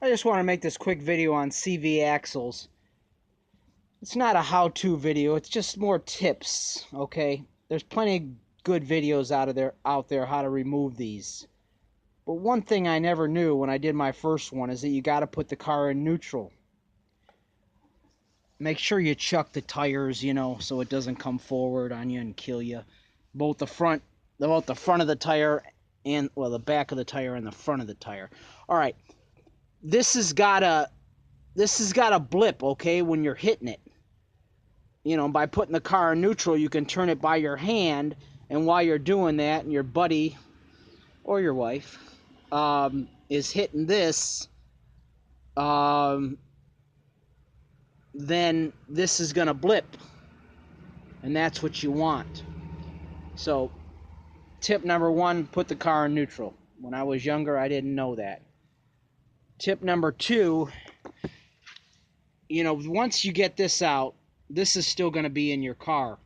I just want to make this quick video on CV axles. It's not a how-to video, it's just more tips, okay? There's plenty of good videos out there how to remove these. But one thing I never knew when I did my first one is that you got to put the car in neutral. Make sure you chuck the tires, so it doesn't come forward on you and kill you. Both the front of the tire and, well, the back of the tire and the front of the tire. All right. This has got a blip, okay, when you're hitting it. By putting the car in neutral, you can turn it by your hand, and while you're doing that, and your buddy or your wife is hitting this, then this is gonna blip, and that's what you want. So, tip number one: put the car in neutral. When I was younger, I didn't know that. Tip number two: once you get this out, this is still going to be in your car.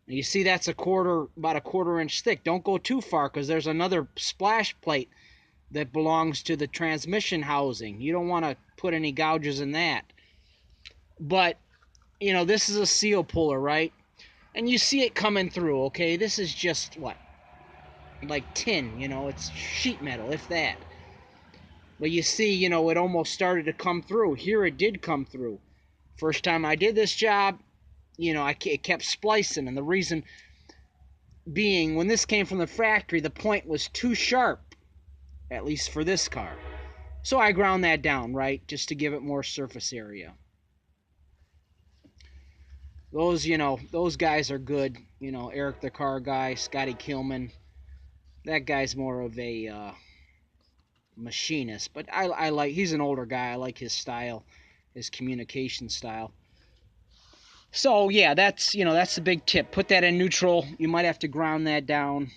And you see that's about a quarter inch thick. Don't go too far, because there's another splash plate that belongs to the transmission housing. You don't want to put any gouges in that. But, this is a seal puller, right? And you see it coming through, okay? This is just, what? Like tin, it's sheet metal, if that. But you see, it almost started to come through. Here it did come through. First time I did this job, it kept splicing. And the reason being, when this came from the factory, the point was too sharp, at least for this car. So I ground that down, right, just to give it more surface area. Those guys are good. Eric the Car Guy, Scotty Kilman. That guy's more of a machinist, but I like, he's an older guy. I like his style, his communication style. So yeah, that's the big tip. Put that in neutral. You might have to ground that down.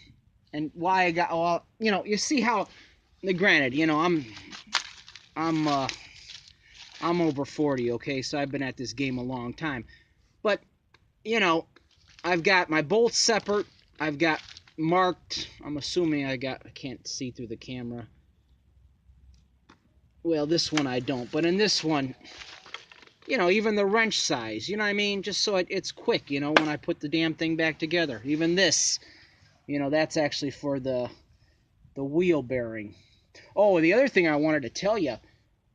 And why I got, well, you see how, granted, I'm over 40, okay, so I've been at this game a long time. But I've got my bolts separate. I've got marked. I'm assuming I can't see through the camera. Well, this one I don't, but in this one, even the wrench size, you know what I mean? Just so it's quick, when I put the damn thing back together. Even this, that's actually for the wheel bearing. Oh, the other thing I wanted to tell you,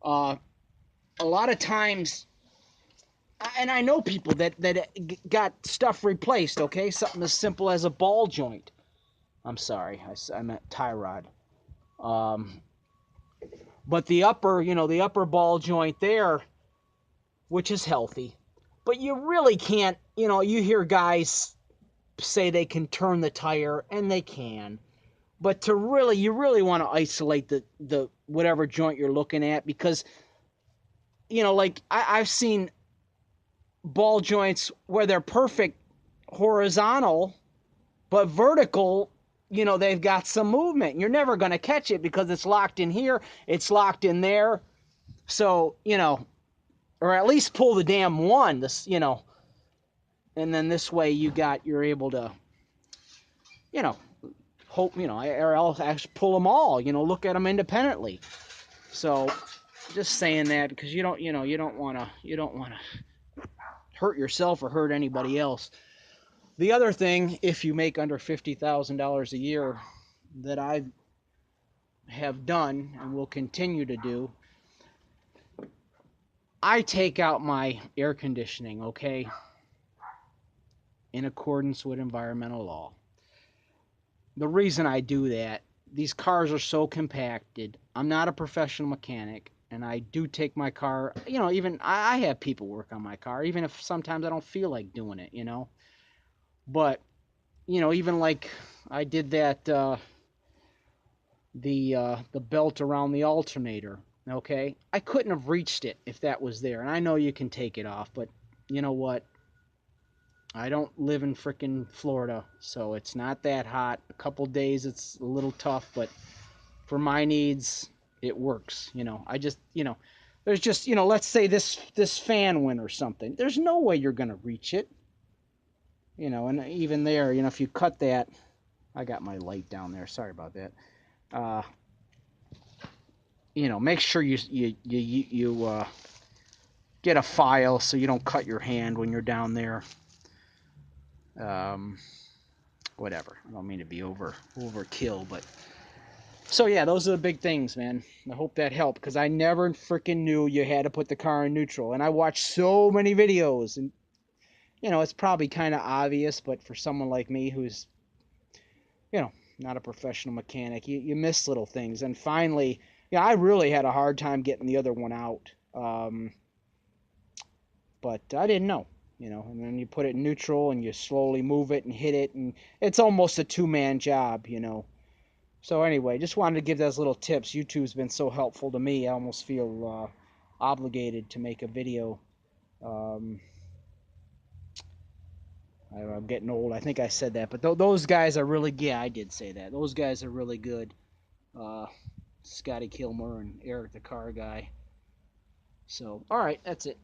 a lot of times, and I know people that got stuff replaced, okay? Something as simple as a ball joint. I'm sorry, I meant tie rod. But the upper ball joint there, which is healthy, but you really can't, you hear guys say they can turn the tire, and they can, but you really want to isolate the whatever joint you're looking at, because, like I've seen ball joints where they're perfect horizontal, but vertical, they've got some movement. You're never going to catch it because it's locked in here, it's locked in there. So, or at least pull the damn one, and then this way you're able to, hope, or else actually pull them all, look at them independently. So, just saying that, because you don't want to hurt yourself or hurt anybody else. The other thing, if you make under $50,000 a year, that I have done and will continue to do, I take out my air conditioning, okay, in accordance with environmental law. The reason I do that, these cars are so compacted. I'm not a professional mechanic, and I do take my car, even I have people work on my car, even if sometimes I don't feel like doing it, But, even like I did that, the belt around the alternator, okay? I couldn't have reached it if that was there. And I know you can take it off, but you know what? I don't live in frickin' Florida, so it's not that hot. A couple days it's a little tough, but for my needs, it works. I just, there's just, let's say this fan went or something. There's no way you're going to reach it. And even there, if you cut that, I got my light down there. Sorry about that. you know, make sure you get a file so you don't cut your hand when you're down there. Um, Whatever. I don't mean to be overkill, but so yeah, those are the big things, man. I hope that helped because I never freaking knew you had to put the car in neutral, and I watched so many videos, and you know it's probably kind of obvious, but for someone like me who's not a professional mechanic, you miss little things. And finally, yeah, I really had a hard time getting the other one out, but I didn't know. And then you put it in neutral and you slowly move it and hit it, and it's almost a two-man job. So anyway, just wanted to give those little tips. YouTube's been so helpful to me. I almost feel obligated to make a video. Um, I'm getting old. I think I said that, but those guys are really. Yeah, I did say that. Those guys are really good. Uh, Scotty Kilmer and Eric the Car Guy. So, all right, that's it.